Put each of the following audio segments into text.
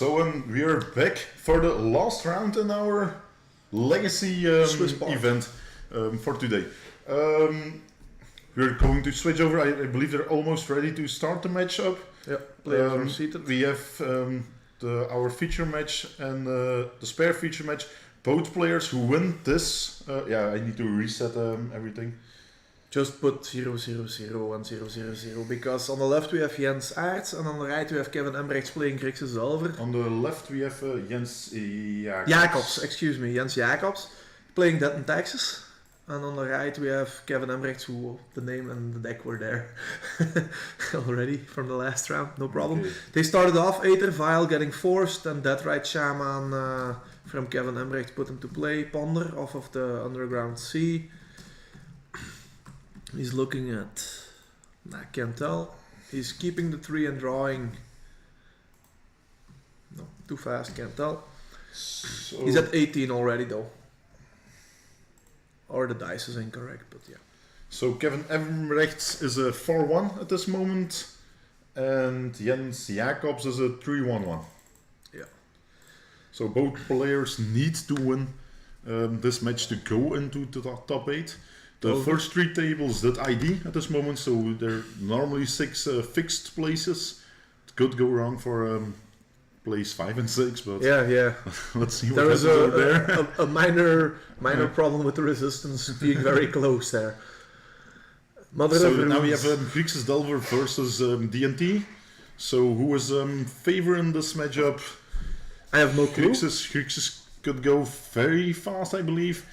So we are back for the last round in our legacy event for today. We're going to switch over. I believe they're almost ready to start the match up. Yeah, players are seated. We have our feature match and the spare feature match. Both players who win this, I need to reset everything. Just put 0, 0, 0 and 0, 0, 0 because on the left we have Jens Aerts and on the right we have Kevin Embrechts playing Grixis Delver. On the left we have Jens Jens Jacobs playing Dead in Texas. And on the right we have Kevin Embrechts, who the name and the deck were there already from the last round, no problem. Okay. They started off Aether Vial getting forced, and Dead Right Shaman from Kevin Embrechts put him to play. Ponder off of the Underground Sea. He's looking at... I can't tell. He's keeping the 3 and drawing... No, too fast, can't tell. So he's at 18 already though. Or the dice is incorrect, but yeah. So Kevin Embrechts is a 4-1 at this moment. And Jens Jacobs is a 3-1-1. Yeah. So both players need to win this match to go into the top 8. The first 3 tables that ID at this moment, so there are normally 6 fixed places. It could go wrong for place 5 and 6, but yeah. Let's see what there is over there. a minor problem with the resistance being very close there. So now we have Grixis Delver versus DnT. So who is favoring this matchup? I have no clue. Grixis could go very fast, I believe.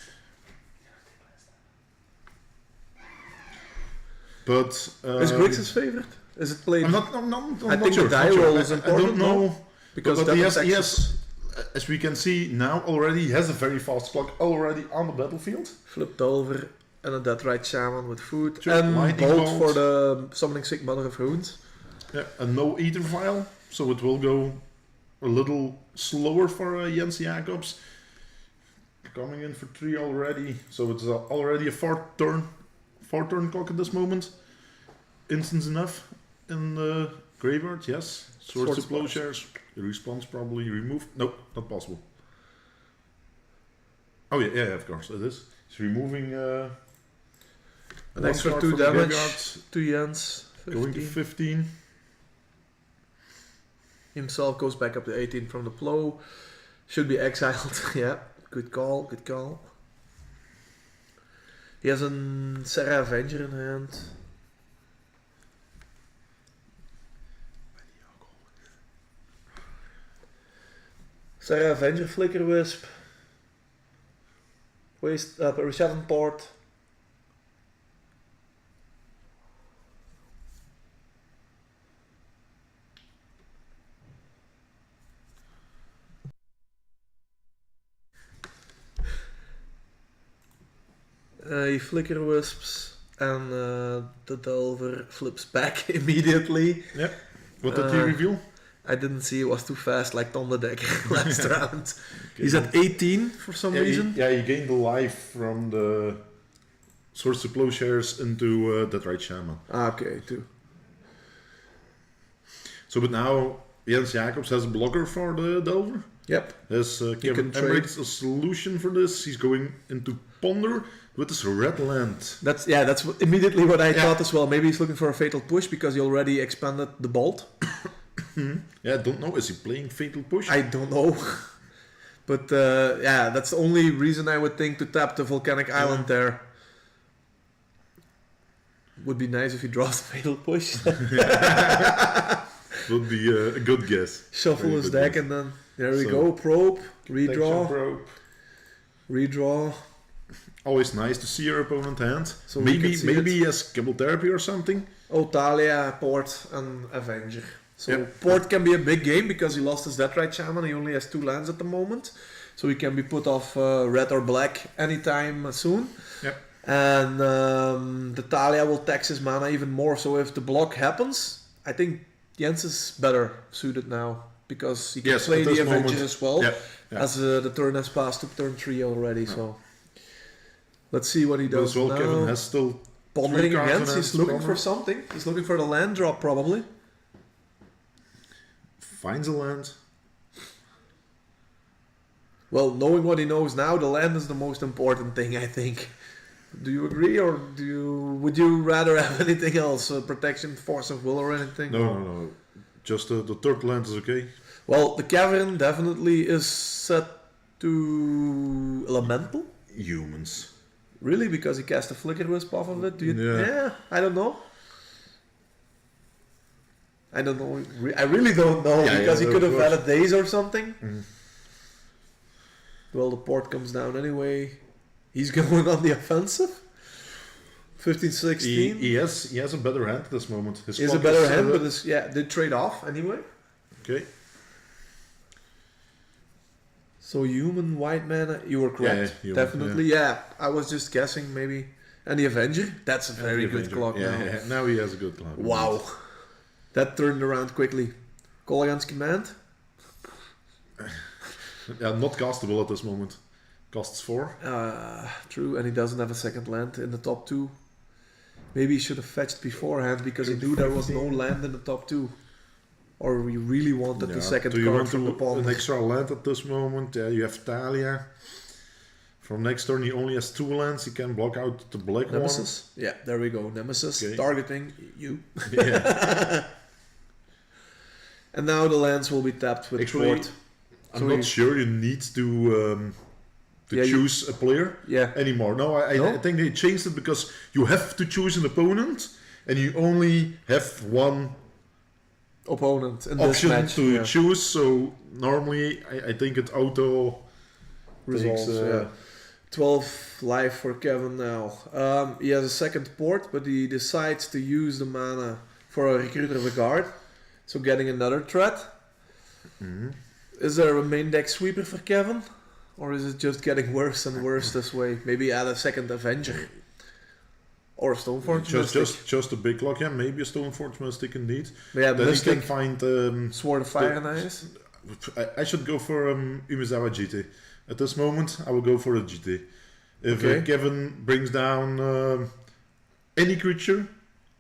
But is Grixis favored? Is it played? I'm not I think sure. the die roll is important. I don't know. Because but he has, as we can see now already, he has a very fast clock already on the battlefield. Flip Delver and a Dead Right Shaman with food. Sure. And Bolt for the Summoning Sick Mother of Runes. Yeah, and no Aether Vial, so it will go a little slower for Jens Jacobs. Coming in for 3 already, so it's already a 4-turn clock at this moment. Instance enough in the graveyard, yes. Swords to Plowshares. The response probably removed. Nope, not possible. Oh yeah, of course it is. It's removing an extra 2 damage to Jens. 15. Going to 15. Himself goes back up to 18 from the plow. Should be exiled. Yeah, good call. He has a Serra Avenger in hand. Serra Avenger, Flicker Wisp, Resetting Port. He Flicker Wisps and the Delver flips back immediately. Yep. What did he reveal? I didn't see, it was too fast, like on the deck last round. Okay. He's at 18 for some reason. He gained the life from the Swords to Plowshares into Dead Right Shaman. Okay, too. So, but now Jens Jacobs has a blocker for the Delver. Yep. Has Kevin Embrechts a solution for this? He's going into Ponder with his red land. That's immediately what I thought as well. Maybe he's looking for a fatal push because he already expanded the bolt. Yeah, I don't know. Is he playing Fatal Push? I don't know. But that's the only reason I would think to tap the Volcanic Island there. Would be nice if he draws the Fatal Push. Would be a good guess. Shuffle his deck and then there we go. Probe, redraw. Redraw. Always nice to see your opponent hand. So maybe he has Kibble Therapy or something. Talia, Port and Avenger. So Port can be a big game because he lost his Dead Right Shaman. He only has 2 lands at the moment. So he can be put off red or black anytime soon. Yep. And the Talia will tax his mana even more. So if the block happens, I think Jens is better suited now. Because he can play the Avenger as well. As the turn has passed to turn 3 already. So let's see what he does now. Kevin has still pondering against. He's looking for something. He's looking for the land drop probably. Finds a land. Well, knowing what he knows now, the land is the most important thing, I think. Do you agree, or would you rather have anything else? Protection, force of will, or anything? No. Just the third land is okay. Well, the cavern definitely is set to elemental. Humans. Really? Because he cast a flicker wisp off of it? Yeah. I don't know. I really don't know, because he could have had a daze or something. Mm. Well, the port comes down anyway. He's going on the offensive. 15-16. He has a better hand at this moment. He has a better hand, but they trade off anyway. Okay. So human white mana, you were correct. Yeah, definitely. Yeah, I was just guessing maybe. And the Avenger, that's a very good clock now. Yeah, now he has a good clock. Wow. That turned around quickly. Call against command. Yeah, not castable at this moment. Costs 4. True, and he doesn't have a second land in the top 2. Maybe he should have fetched beforehand because he knew there was no land in the top 2. Or we really wanted the second card from the pawn. An extra land at this moment? Yeah, you have Talia. From next turn he only has 2 lands. He can block out the black Nemesis. Yeah, there we go. Nemesis. Okay. Targeting you. Yeah. And now the lands will be tapped with port. I'm not sure you need to choose a player anymore. No, I think they changed it because you have to choose an opponent and you only have one opponent in option this match, to choose. So normally I think it auto resolves. 12 life for Kevin now. He has a second port, but he decides to use the mana for a Recruiter of the Guard. So getting another threat. Mm-hmm. Is there a main deck sweeper for Kevin? Or is it just getting worse and worse this way? Maybe add a second Avenger. Or a Stoneforge Mystic. Just a big clock, yeah. Maybe a Stoneforge Mystic indeed. But yeah, then Mystic, you can find... Sword of Fire and Ice. I should go for Umezawa GT. At this moment, I will go for a GT. If Kevin brings down any creature,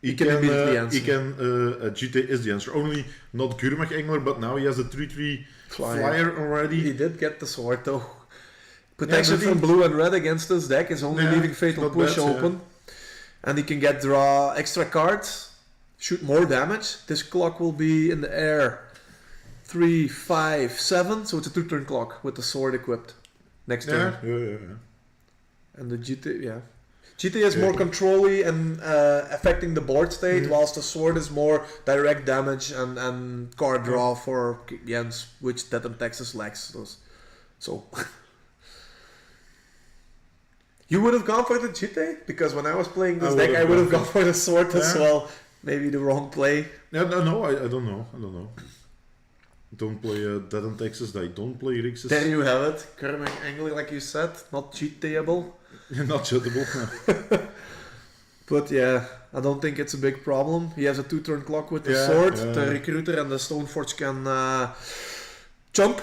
he can immediately answer. GT is the answer. Only not Gurmag Angler, but now he has a 3/3 flyer already. He did get the sword though. Protection from blue and red against this deck is only leaving Fatal Push open. And he can draw extra cards, shoot more damage. This clock will be in the air 3, 5, 7, so it's a 2-turn clock with the sword equipped. Next turn. Yeah. And the GT, GT is more control-y and affecting the board state, whilst the sword is more direct damage and card draw for Jens, which Dead and Texas lacks. So... You would have gone for the GT? Because when I was playing this deck, I would have gone for the sword as well. Maybe the wrong play. No, I don't know. Don't play Dead and Texas, I don't play Grixis. There you have it. Gurmag Angler, like you said, not cheatable. Not cheatable, no. But yeah, I don't think it's a big problem. He has a 2-turn clock with the sword. The Recruiter and the Stoneforge can jump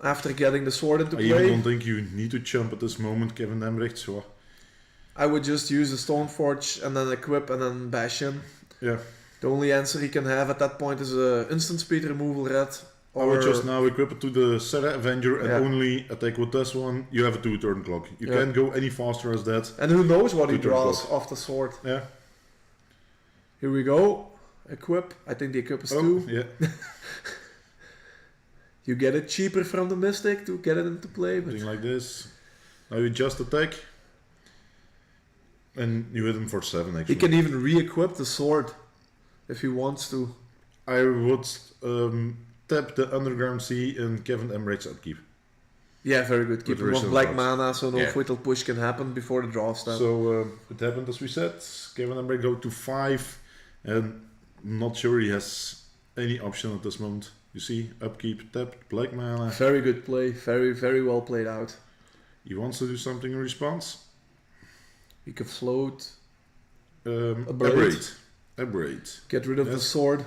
after getting the sword into play. I even don't think you need to jump at this moment, Kevin Embrechts. So. I would just use the Stoneforge and then equip and then bash in. Yeah. The only answer he can have at that point is a instant speed removal red. I would just now equip it to the Serra Avenger and only attack with this one. You have a 2-turn clock. You can't go any faster as that. And who knows what he draws off the sword. Yeah. Here we go. Equip. I think the equip is 2. Yeah. You get it cheaper from the Mystic to get it into play. But something like this. Now you just attack. And you hit him for 7 actually. He can even re-equip the sword if he wants to. I would tap the Underground Sea in Kevin Embrechts' upkeep. Yeah, very good. Keep 1 black mana so no fatal push can happen before the draw step. So it happened as we said. Kevin Embrechts go to 5 and not sure he has any option at this moment. You see, upkeep, tap, black mana. Very good play. Very, very well played out. He wants to do something in response. He can float. Abrade. Get rid of the sword.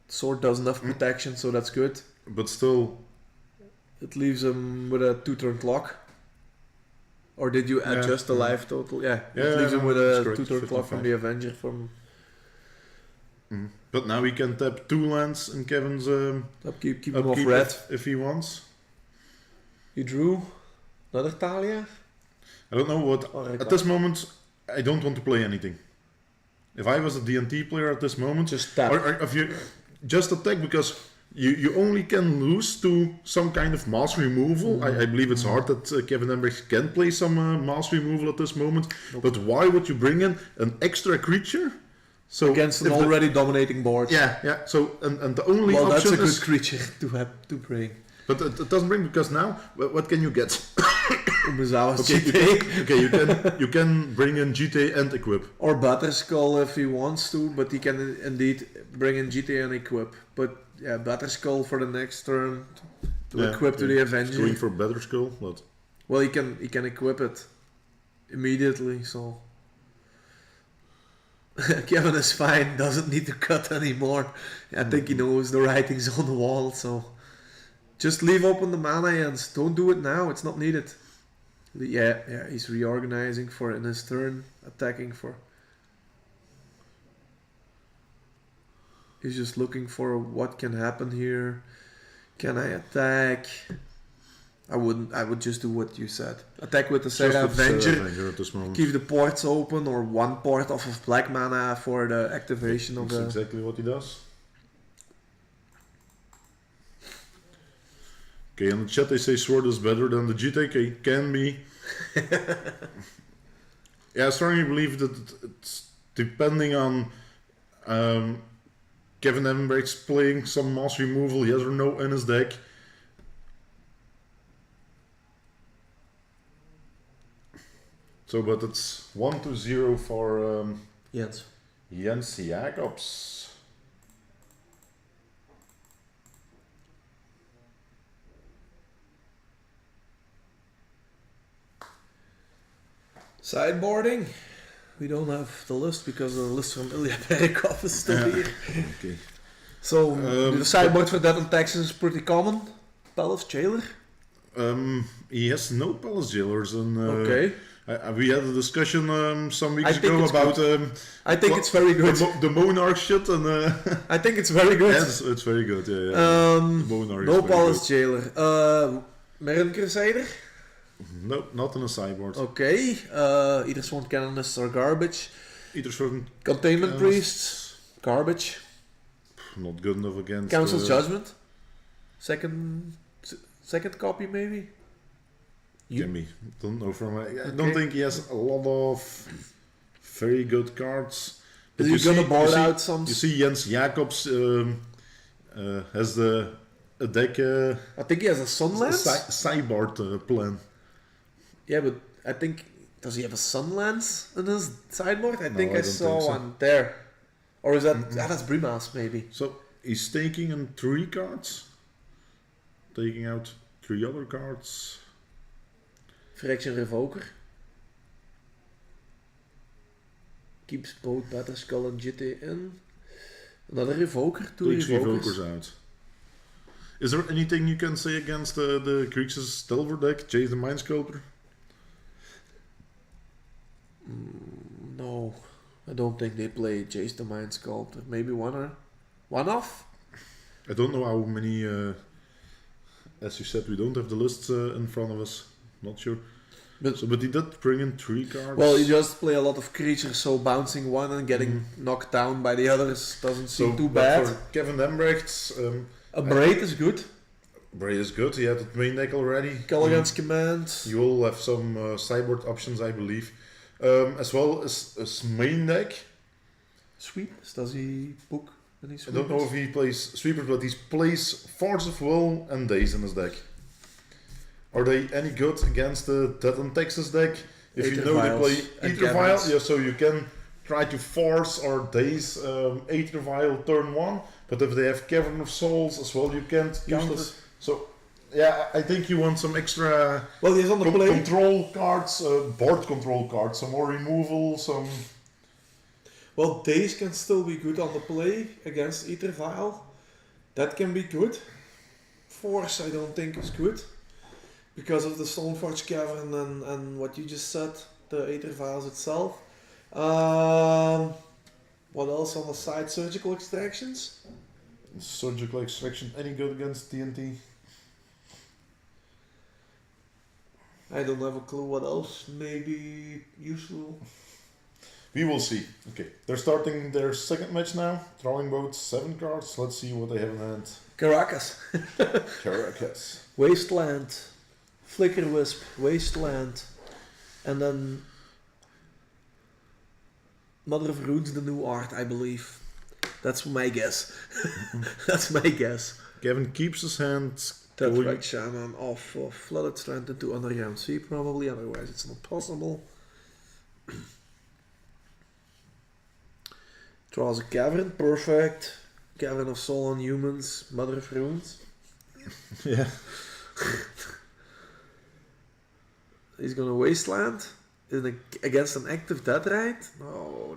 The sword doesn't have protection, so that's good. But still... It leaves him with a 2-turn clock. Or did you adjust the life total? Yeah, it leaves him with a 2-turn clock from the Avenger. But now he can tap 2 lands in Kevin's keep him off red if he wants. You drew another Talia? I don't know what. Or At this moment, I don't want to play anything. If I was a DnT player at this moment, just tap. or if you just attack because you only can lose to some kind of mass removal. I believe it's hard that Kevin Embrechts can play some mass removal at this moment. Nope. But why would you bring in an extra creature? So Against an already dominating board. Yeah. So and the only Well, that's option a good is, creature to bring. but it doesn't bring because now what can you get? Umezawa's Okay, GTA. you can bring in GTA and equip. Or Batterskull if he wants to, but he can indeed bring in GTA and equip. But yeah, Batterskull for the next turn to equip to the Avenger. Going for better skull, what? Well, he can equip it immediately, so Kevin is fine, doesn't need to cut anymore. I think he knows the writing's on the wall, so just leave open the mana ends. Don't do it now, it's not needed. Yeah, he's reorganizing for in his turn, attacking for. He's just looking for what can happen here. Can I attack? I wouldn't. I would just do what you said. Attack with the Sarah Avenger. At this moment. Keep the ports open or one port off of black mana for the activation of That's the. exactly what he does. Okay, in the chat they say Sword is better than the GTK. Can be. Yeah, I strongly believe that it's depending on Kevin Embrechts playing some mass removal, yes or no, in his deck. So, but it's 1-0 for Jens. Jens Jacobs. Sideboarding. We don't have the list because the list from Ilya Perikov is still here. Okay. So the sideboard for that in Texas is pretty common. Palace Jailer. He has no Palace Jailers, and Okay. we had a discussion some weeks I think ago it's about I think it's very good. the Monarch shit, and I think it's very good. yes, it's very good. Yeah. The Monarch No is very Palace Jailer. Marin Crusader. good. No, not in a sideboard. Okay. Either Sworn Canonists or garbage. Either certain Containment Canonists. Priests. Garbage. Not good enough against Council's Judgment. Second copy maybe. Can be. Don't know from. I Okay. don't think he has a lot of very good cards. But Is he gonna board out some? You see, Jens Jacobs has a deck I think he has a Sunlance. sideboard plan. Yeah, but I think does he have a Sunlance in his sideboard? I think I I don't saw think so. one there. Or is that that's Brimas maybe? So he's taking in 3 cards, taking out 3 other cards. Friction Revoker. Keeps both Batterskull and GT in. Another Revoker, 2 Takes Revokers. Revokers out. Is there anything you can say against the Grixis Delver deck, Jace the Mind Sculptor? No, I don't think they play Jace the Mind Sculptor. Maybe one off? I don't know how many. As you said, we don't have the lists in front of us. Not sure. But he did bring in 3 cards. Well, you just play a lot of creatures, so bouncing one and getting knocked down by the others doesn't seem too but bad. For Kevin Embrechts, A Braid is good. Bray is good. He had the main deck already. Colligan's Command. You will have some sideboard options, I believe, as well as main deck. Sweep. Does he book any I sweepers? don't know if he plays sweepers, but he plays Force of Will and Daze in his deck. Are they any good against the Dead in Texas deck? If Aether you know Vials they play and Aether Vial, Caverns. yeah, so you can try to force or Daze Aether Vial turn 1, but if they have Cavern of Souls as well, you can't counter. Useless. So, yeah, I think you want some extra Well, he's on the play. control cards, board control cards, some more removal, some... Well, Daze can still be good on the play against Aether Vial. That can be good. Force, I don't think is good. Because of the Stoneforge Cavern and what you just said, the Aether Vials itself. What else on the side? Surgical Extractions? Surgical Extraction, any good against DnT? I don't have a clue what else may be useful. We will see. Okay, they're starting their second match now. Drawing both 7 cards. Let's see what they have in hand. Caracas. Caracas. Wasteland. Flicker Wisp. Wasteland. And then Mother of Runes, the new art, I believe. That's my guess. That's my guess. Kevin keeps his hand. Tetrite Shaman off of Flooded Strand into Underground Sea, probably, otherwise it's not possible. Draws a Cavern, perfect. Cavern of Soul on Humans, Mother of Runes. Yeah. He's gonna Wasteland against an active Deadrite? No.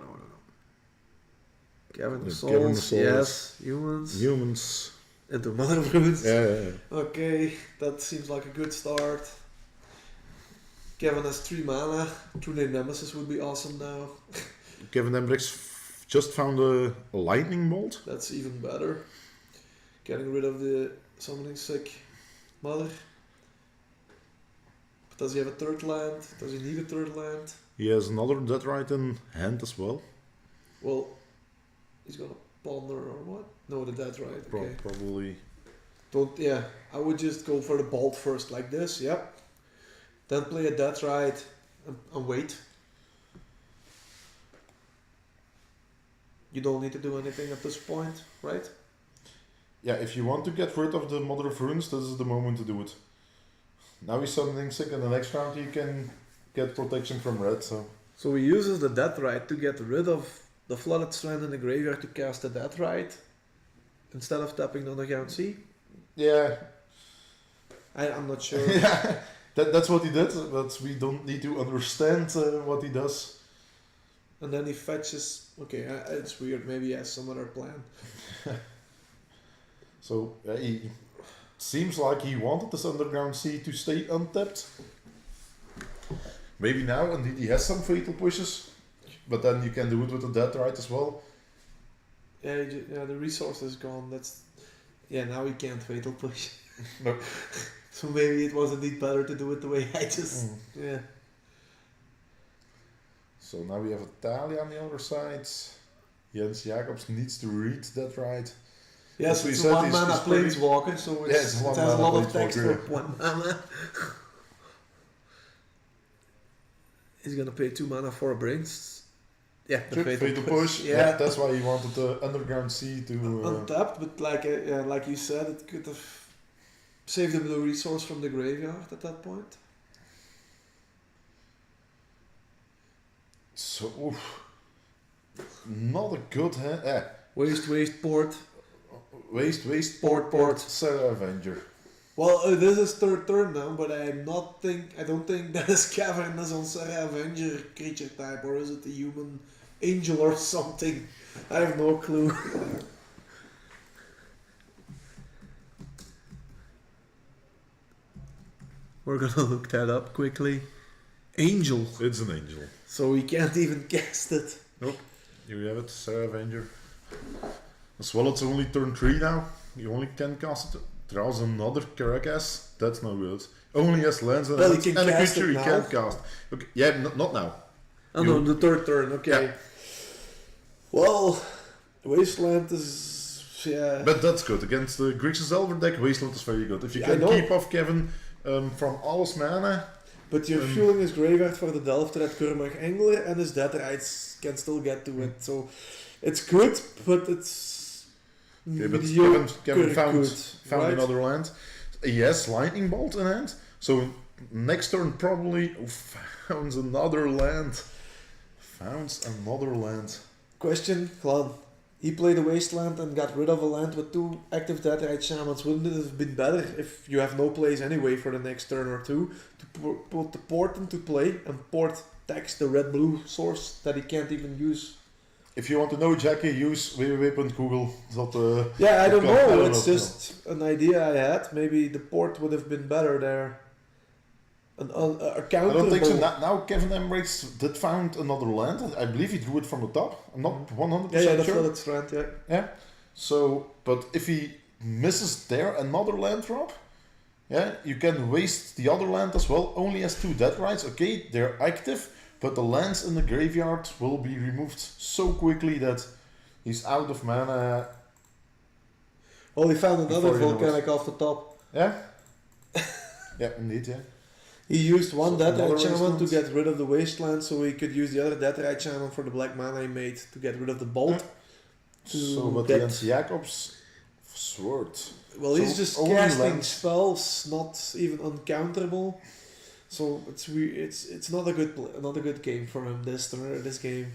Cavern of Souls, yes. Humans. Into Mother of Runes. Yeah. Okay, that seems like a good start. Kevin has 3 mana. True Name Nemesis would be awesome now. Kevin Embrechts just found a lightning bolt. That's even better. Getting rid of the Summoning Sick Mother. But does he have a 3rd land? Does he need a 3rd land? He has another Deadrite in hand as well. Well, he's gonna Ponder or what? No, the Deadrite. Okay. Probably. Yeah, I would just go for the Bolt first, like this, yep. Then play a Deadrite and wait. You don't need to do anything at this point, right? Yeah, if you want to get rid of the Mother of Runes, this is the moment to do it. Now he's summoning sick, and the next round he can get protection from red, so... So he uses the Deadrite to get rid of the Flooded Strand in the graveyard to cast the Deadrite instead of tapping the Underground Sea? Yeah. I'm not sure. Yeah, that's what he did, but we don't need to understand what he does. And then he fetches... Okay, it's weird. Maybe he has some other plan. So, he seems like he wanted this Underground Sea to stay untapped. Maybe now, indeed, he has some fatal pushes. But then you can do it with the Deadrite as well. Yeah, the resource is gone. Now he can't fatal push. No. So maybe it was indeed better to do it the way I just... Yeah. So now we have a Talia on the other side. Jens Jacobs needs to read Deadrite. Yes, so it's a 1 mana Planeswalker, so it has a lot of text for 1 mana. He's gonna pay 2 mana for a Brains. Yeah, the fatal push. Yeah, that's why he wanted the Underground Sea to... Untapped, but like you said, it could have saved him the resource from the graveyard at that point. So, not a good hand. Waste, port. Waste, port. Sarah Avenger. Well, this is 3rd turn now, but I don't think that his Cavern is on Sarah Avenger creature type, or is it a human angel or something? I have no clue. We're gonna look that up quickly. Angel. It's an angel. So we can't even cast it. Nope. Here we have it, Sarah Avenger. As well, it's only turn 3 now. You only can cast it. Draws another Caracas. That's no good. Only has lands and a creature he can't cast. Okay. Yeah, not now. Oh no, the 3rd turn, okay. Yeah. Well, Wasteland is... Yeah. But that's good. Against the Grixis Elver deck, Wasteland is very good. If you can keep off Kevin from all his mana... But you're fueling his graveyard for the Delver at Kurmag Engler, and his Deadrites can still get to it. So it's good, but it's... Okay, but Kevin found another land. Yes, Lightning Bolt in hand. So next turn probably founds another land. Question, Clan. He played a Wasteland and got rid of a land with 2 active Deadrite Shamans. Wouldn't it have been better if you have no plays anyway for the next turn or 2 to put the port into play and port tax the red-blue source that he can't even use? If you want to know, Jackie, use www.google. Yeah, I don't know. It's just an idea I had. Maybe the port would have been better there. A counterable. I don't think so. Now Kevin Embrechts did found another land. I believe he drew it from the top. I'm not 100% sure. Yeah, the Flooded Strand, yeah. Yeah. So, but if he misses there another land drop, Yeah, you can waste the other land as well. Only has 2 dead rights. Okay, they're active, but the lands in the graveyard will be removed so quickly that he's out of mana. Well, he found another Before you know volcanic off the top. Yeah? Yeah, indeed, yeah. He used one So Deathrite Shaman to wasteland? get rid of the wasteland, so he could use the other Deathrite Shaman for the black mana he made to get rid of the bolt. So, but get- against Jacob's sword. Well, So he's just only casting lands. spells, not even uncounterable. So it's not a good game for him this game.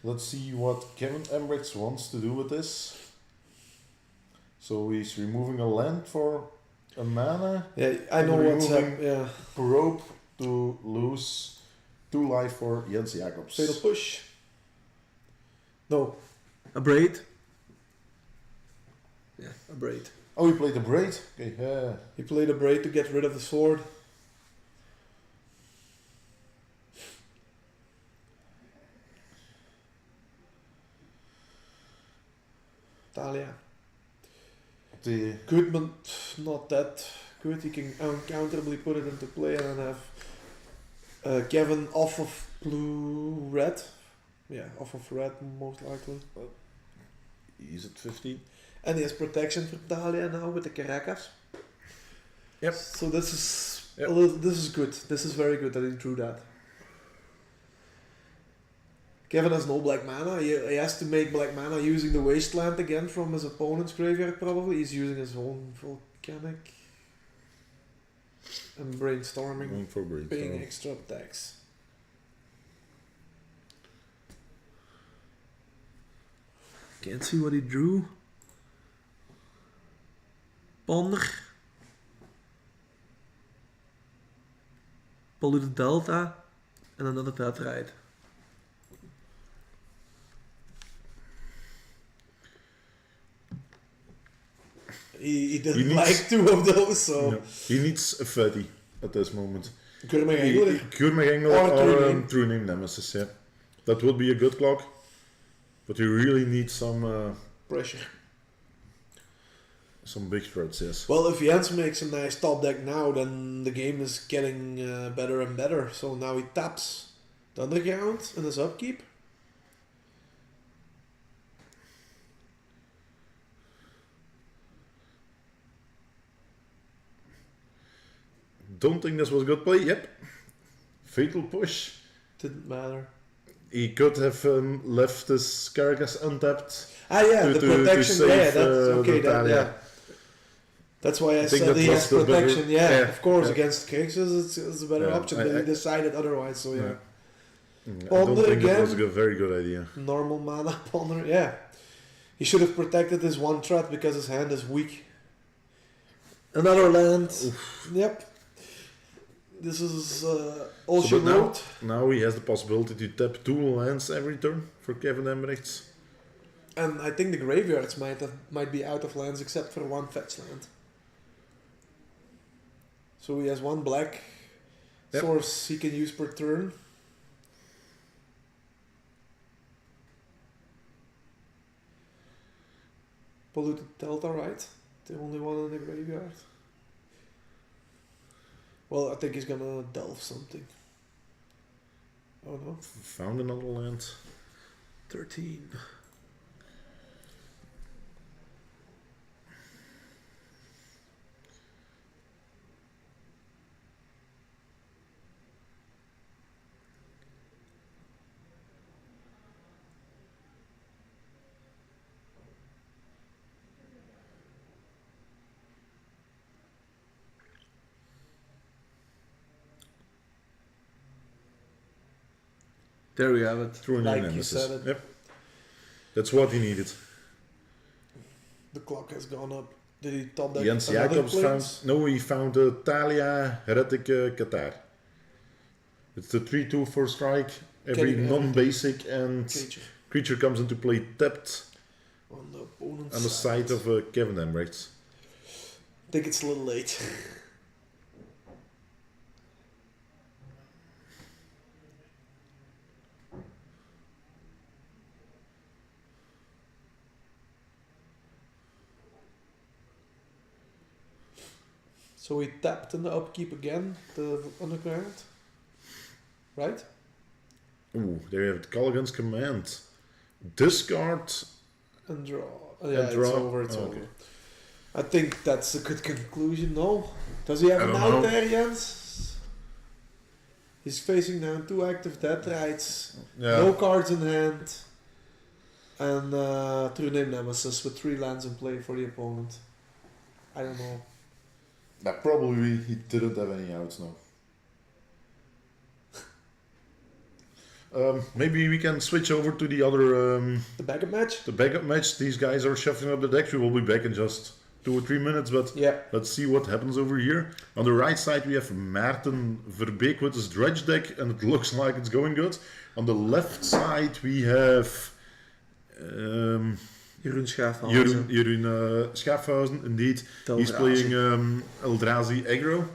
Let's see what Kevin Embrechts wants to do with this. So he's removing a land for a mana. Yeah, I know And what's removing- up. Yeah, Probe to lose 2 life for Jens Jacobs. fatal push. No, a braid. Yeah, a braid. Oh, he played the braid? Okay, yeah. He played a braid to get rid of the sword. Talia. The Good, but not that good. He can uncounterably put it into play and then have Kevin off of blue-red. Yeah, off of red most likely. he's at 15. And he has protection for Talia now with the Caracas. Yep. So this is Yep. this is good. This is very good that he drew that. Kevin has no black mana. He has to make black mana using the wasteland again from his opponent's graveyard probably. He's using his own volcanic. And brainstorming, Going for braid. paying extra attacks. Can't see what he drew. Ponder. Polluted Delta. And another Tetrite. He didn't He needs- like 2 of those, so... No. He needs a fatty at this moment. Kunnen we eigenlijk... Kurmagengel Or True or Name. True Name Nemesis, yeah. That would be a good clock. But you really need some Pressure. big threats, yes. Well, if Jens makes a nice top deck now, then the game is getting better and better. So now he taps the underground in his upkeep. Don't think this was a good play. Yep. Fatal push. Didn't matter. He could have left his Caracas untapped. Ah, yeah, To- the to protection. save, Yeah, that's okay. the That, Talia. yeah. That's why I think said that he was has the better- protection. Yeah, yeah, of course, yeah. against Grixis, it's a better Yeah, option. I- But he I- decided otherwise. So yeah, I don't Ponder think that was a again. very good idea. normal mana ponder. Yeah, he should have protected his one threat because his hand is weak. Another land. Yep. This is all So, she but now- wrote. Now he has the possibility to tap 2 lands every turn for Kevin Embrechts. And I think the graveyards might be out of lands except for one fetch land. So he has 1 black Yep. source he can use per turn. Polluted Delta, right? The only one in the graveyard. Well, I think he's gonna delve something. Oh no. Found another land. 13. There we have it. True Name Like you Nemesis. said it. Yep. That's what he needed. The clock has gone up. Did he top that? Jens another Jacobs planes? found. No, he found Talia Heretic Qatar. It's the 3/2 for strike. Every Can you- non-basic and Creature creature comes into play tapped on the opponent's on the side of Kevin Embrechts. I think it's a little late. So we tapped in the upkeep again, the underground. Right? Ooh, there you have it. Call against command. Discard. And draw. Oh, yeah, And draw. it's over, it's Oh, over. okay. I think that's a good conclusion, no? Does he have I an don't out know. there, Jens? He's facing down 2 active dead rights, Yeah. no cards in hand, and True Name Nemesis with 3 lands in play for the opponent. I don't know. That probably he didn't have any outs now. Maybe we can switch over to the other, The backup match? the backup match. These guys are shuffling up the decks. We will be back in just 2 or 3 minutes, but Yeah. let's see what happens over here. On the right side we have Maarten Verbeek with his dredge deck, and it looks like it's going good. On the left side we have Jeroen Schaafhausen. Jeroen Schaafhausen, indeed. He's playing Eldrazi aggro.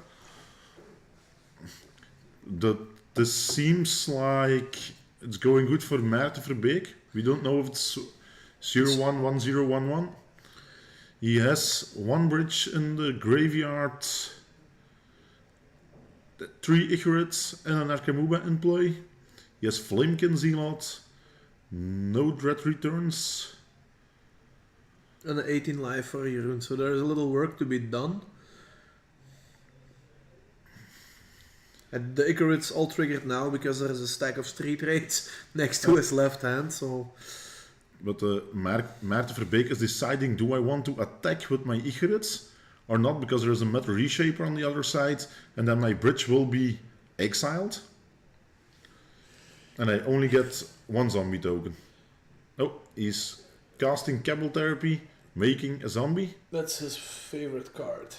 This seems like it's going good for Maarten Verbeek. We don't know if it's 011011. He has 1 bridge in the graveyard, 3 Igorits and an Arcamuba in play. He has Flamekin Zealot, no Dread Returns. And an 18 life for Jeroen, so there's a little work to be done. And the Icarit's all triggered now because there's a stack of street raids next to his left hand, so... But Maarten Verbeek is deciding, do I want to attack with my Igorits or not, because there is a Metal Reshaper on the other side, and then my bridge will be exiled. And I only get 1 zombie token. Oh, he's casting Cabal Therapy, making a zombie. That's his favorite card.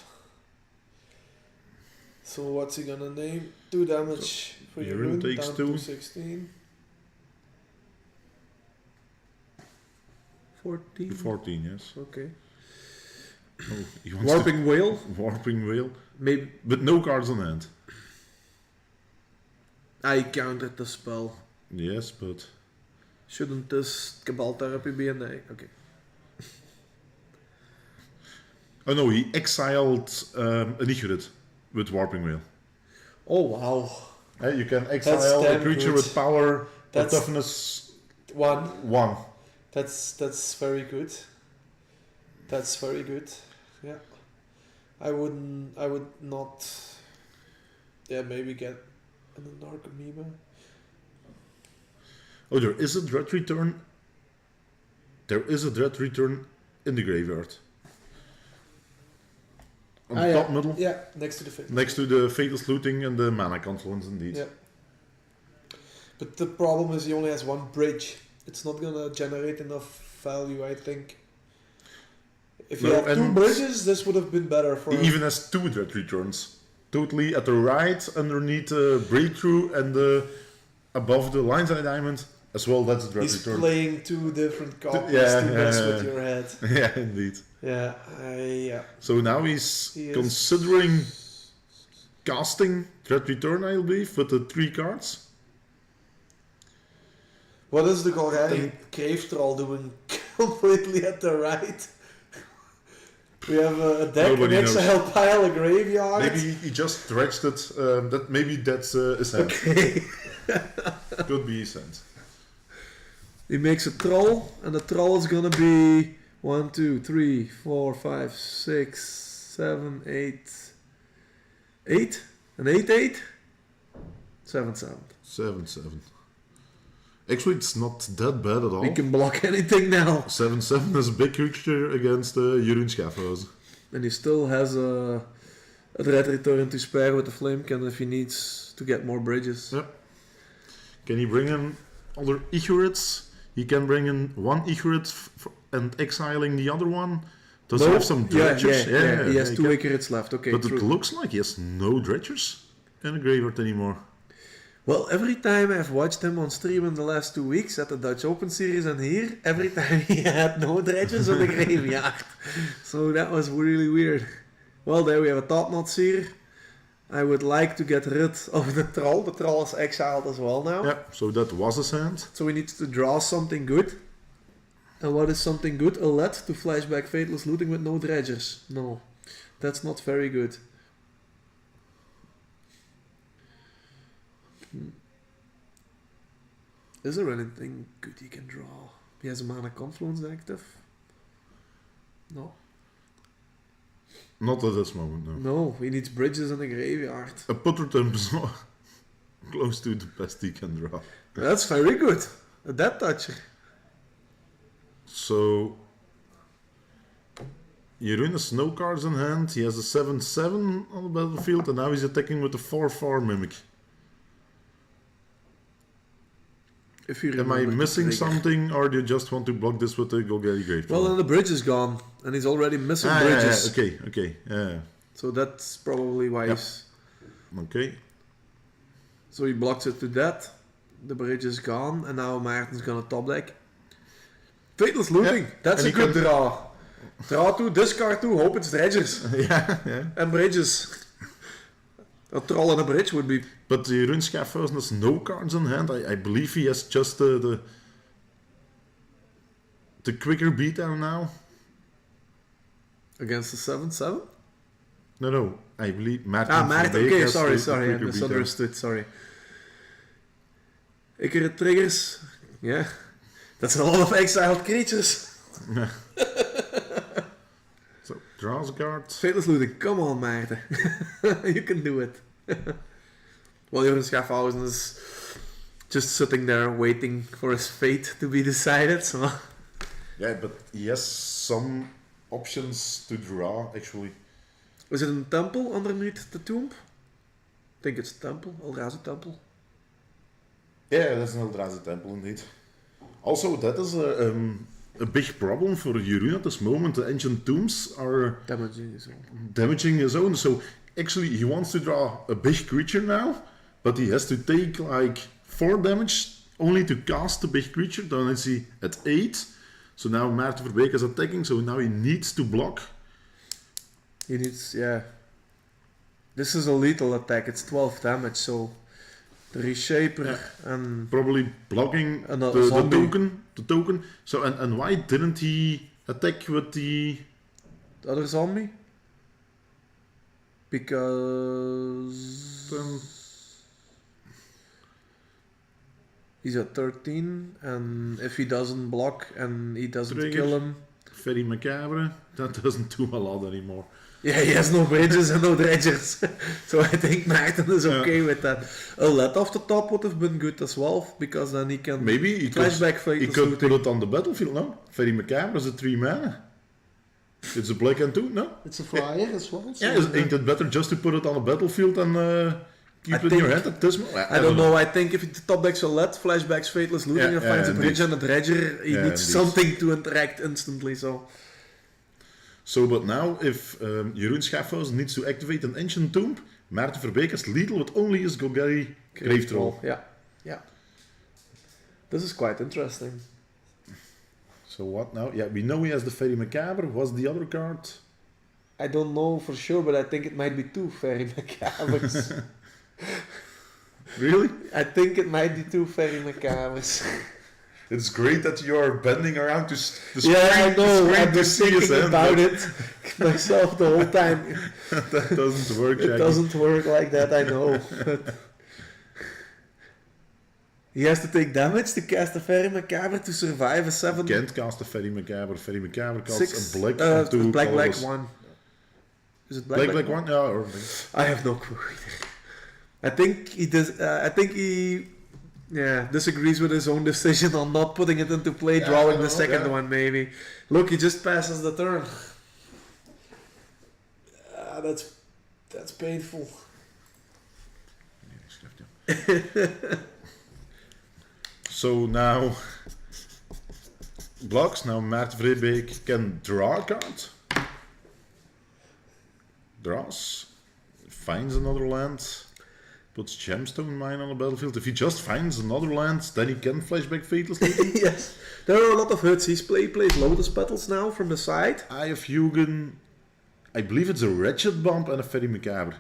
So what's he gonna name? 2 damage for Jeroen Jeroen, takes down 2. to 16. 14? 14, yes. Okay. Oh, he wants Warping Whale? to Warping Whale. Maybe With no cards on hand. I countered the spell. Yes, but... Shouldn't this Cabal Therapy be an A? Okay. Oh no, he exiled an Igorit with Warping Whale. Oh wow. You can exile a damn creature good. with power or That's- toughness 1. 1. That's very good. That's very good. Yeah. I would not. Yeah, maybe get an Dark Amoeba. Oh, there is a Dread Return. There is a Dread Return in the graveyard. On the top middle. Yeah, next to the fit. Next to the Fatal Looting and the Mana Confluence, indeed. Yeah. But the problem is he only has 1 bridge. It's not gonna generate enough value, I think. If you No, had 2 and bridges, this would have been better for He him. even has 2 Dread Returns. Totally at the right, underneath Breakthrough, and above the Lion's Eye Diamond, as well, that's a Dread He's Return. playing 2 different copies Yeah, to yeah, mess yeah. with your head. Yeah, indeed. Yeah, yeah. So now he's He is- considering casting Dread Return, I believe, with the 3 cards. What is the Golgari Cave Troll doing completely at the right? We have a deck, Nobody an knows. exile pile, a graveyard. Maybe he just dredged it. Maybe that's his hand. Okay. Could be his hand. He makes a troll, and the troll is gonna be 1, 2, 3, 4, 5, 6, 7, 8. 8? An 8/8? 7/7. 7/7. Actually, it's not that bad at all. We can block anything now. 7/7 is a big creature against Jeroen Schaafhausen. And he still has a Dread Return to spare with the Flamekin if he needs to get more bridges. Yep. Can he bring in other Igorits? He can bring in 1 Igorit and exiling the other one. Does he have some dredgers? Yeah, he has 2 can. Icarits left. Okay, But true. it looks like he has no dredgers in the graveyard anymore. Well, every time I've watched him on stream in the last 2 weeks at the Dutch Open Series and here, every time he had no dredges in the graveyard. So that was really weird. Well, there we have a top knots here. I would like to get rid of the troll. The troll is exiled as well now. Yeah, so that was his hand. So we need to draw something good. And what is something good? A LED to flashback Fateless Looting with no dredgers. No, that's not very good. Is there anything good he can draw? He has a Mana Confluence active. No. Not at this moment, no. No, he needs bridges in the graveyard. A putter term is not close to the best he can draw. That's very good. A dead toucher. So Jeroen has no cards in hand. He has a 7/7 on the battlefield, and now he's attacking with a 4/4 mimic. If you Am I remember missing the trigger. something, or do you just want to block this with the Golgari Grave Well, Troll? then the bridge is gone, and he's already missing bridges. Okay. Yeah. So that's probably why Yep. he's... Okay. So he blocks it to that. The bridge is gone, and now Maarten's gonna top deck. Fatal's looting. Yeah, That's and a he good draw. Draw 2, discard 2, hope it's dredgers. yeah. And bridges. A troll and a bridge would be... But Jeroen Schaffhausen has no cards in hand. I believe he has just the quicker beatdown now. Against the 7/7? No. I believe Maarten. Maarten. Verbeek Okay, has sorry. the I quicker beatdown. misunderstood. Sorry. Accurate triggers. Yeah. That's a lot of exiled creatures. So, draws a card. Fatal's looting. Come on, Maarten. You can do it. Well, Jeroen Schaffhausen is just sitting there waiting for his fate to be decided. So. Yeah, but he has some options to draw, actually. Is it a temple underneath the tomb? I think it's a temple. Eldrazi temple. Yeah, that's an Eldrazi temple indeed. Also, that is a big problem for Jeroen at this moment. The ancient tombs are Damaging his own. damaging his own. So actually, he wants to draw a big creature now, but he has to take like 4 damage only to cast the big creature. Then is he at 8. So now Maarten Verbeek is attacking, so now he needs to block. He needs, yeah. This is a lethal attack. It's 12 damage, so the reshaper and Probably blocking And the a zombie. token. So and why didn't he attack with the... the other zombie, because he's at 13, and if he doesn't block and he doesn't Trigger. kill him, Very macabre. That doesn't do a lot anymore. yeah, he has no bridges and no dredgers. So I think Maarten is okay with that. A let off the top would have been good as well, because then he can Maybe he could, flashback he Fatal's could looting. put it on the battlefield, no? Very macabre is a 3 mana. It's a black and 2, no? It's a flyer as well. So Yeah, ain't it better just to put it on the battlefield and keep I it in your think- hand at this moment? I don't know. I think if the top decks a let, flashbacks Fatal's looting, Yeah, and finds a indeed. bridge and a dredger, he Yeah, needs indeed. something to interact instantly. So But now, if Jeroen Schaffhausen needs to activate an ancient tomb, Maarten Verbeek is lethal with only his Golgari Grave Troll. Yeah. This is quite interesting. So what now? Yeah, we know he has the Very Macabre. What's the other card? I don't know for sure, but I think it might be 2 Very Macabres. Really? I think it might be 2 Very Macabres. It's great that you are bending around to Yeah, I know. I've been see his thinking hand, about but it myself the whole time. that doesn't work, It Jackie. doesn't work like that, I know. But he has to take damage to cast a Very Macabre to survive a 7. Can't cast a Very Macabre. Very Macabre casts 6 a black and 2 black colorless. 1. Is it black Black 1? Yeah, or I have no clue either. I think he does. I think he, disagrees with his own decision on not putting it into play, Yeah, drawing I the know, second yeah. one maybe. Look, he just passes the turn. That's painful. So now blocks. Now Maarten Verbeek can draw a card. Draws. Finds another land. Puts Gemstone Mine on the battlefield. If he just finds another land, then he can flashback Fatal Sleep. Yes, there are a lot of hits. He's plays Lotus Petals now from the side. Eye of Hugin. I believe it's a Wretched Bump and a Very Macabre.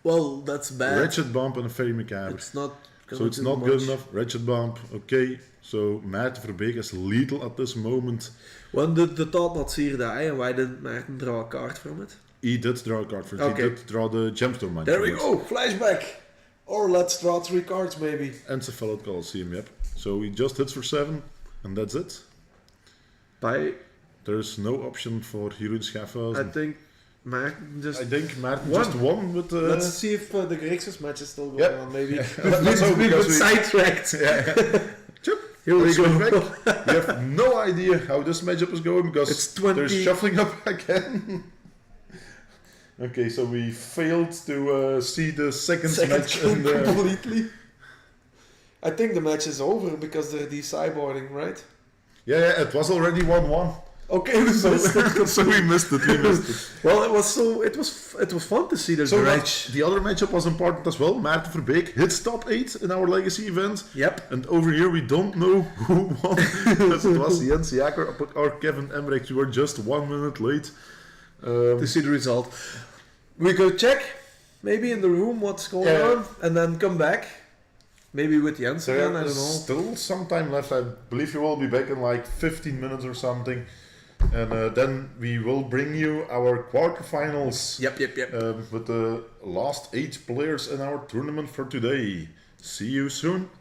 Well, that's bad. Wretched Bump and a Very Macabre. It's not. So it's not good enough. Wretched Bump. Okay. So Maarten Verbeek is lethal at this moment. When did the thought not seer die, and why didn't Maarten draw a card from it? He did draw a card for it. Okay. He did draw the Gemstone Mine. There from we it. go. Flashback. Or let's draw 3 cards maybe. Encephalid Coliseum, yep. So he just hits for 7, and that's it. There's no option for Jeroen Schaffhausen. I think Maarten just... I think Maarten just won with the... Let's see if the Grixis match is still going Yep. on, maybe. Let's hope, We've been because we- sidetracked. Chip, Here we let's go. switch back. We have no idea how this matchup is going because It's 20 they're shuffling up again. Okay, so we failed to see the second match in the... completely. I think the match is over because they're de-cyborging, right? Yeah, it was already 1-1. Okay, we So, missed it. so we missed it. Well, it was fun to see the So match. the other matchup was important as well. Maarten Verbeek hits top 8 in our legacy event. Yep. And over here we don't know who won. Because it was Jens Jaker or Kevin Embrechts. We were just 1 minute late. To see the result. We go check, maybe in the room, what's going on, and then come back. Maybe with Jens again, I don't know. Still some time left. I believe you will be back in like 15 minutes or something. And then we will bring you our quarterfinals. Yep. With the last 8 players in our tournament for today. See you soon.